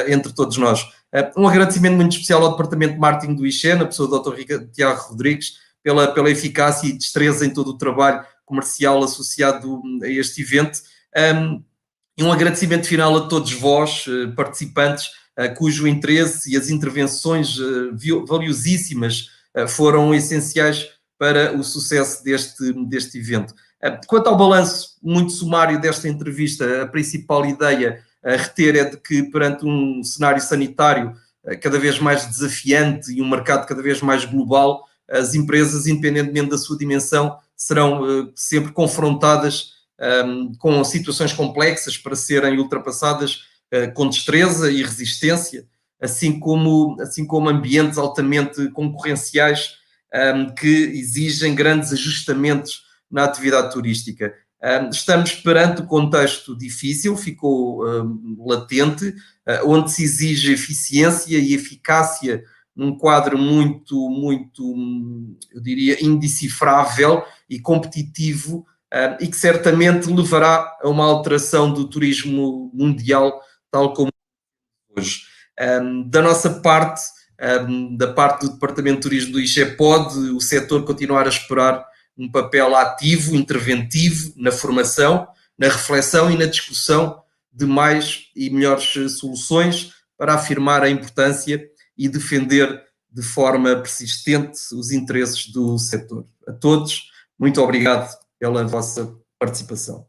entre todos nós. Agradecimento muito especial ao Departamento de Marketing do ICHE, na pessoa do Dr. Tiago Rodrigues, pela eficácia e destreza em todo o trabalho comercial associado a este evento. E agradecimento final a todos vós, participantes, cujo interesse e as intervenções valiosíssimas foram essenciais para o sucesso deste evento. Quanto ao balanço muito sumário desta entrevista, a principal ideia a reter é de que, perante um cenário sanitário cada vez mais desafiante e um mercado cada vez mais global, as empresas, independentemente da sua dimensão, serão sempre confrontadas com situações complexas para serem ultrapassadas com destreza e resistência, assim como ambientes altamente concorrenciais que exigem grandes ajustamentos na atividade turística. Estamos perante um contexto difícil, ficou latente, onde se exige eficiência e eficácia num quadro muito, eu diria, indecifrável e competitivo, e que certamente levará a uma alteração do turismo mundial, tal como hoje. Da nossa parte, da parte do Departamento de Turismo do ICHE, pode o setor continuar a explorar um papel ativo, interventivo, na formação, na reflexão e na discussão de mais e melhores soluções para afirmar a importância e defender de forma persistente os interesses do setor. A todos, muito obrigado pela vossa participação.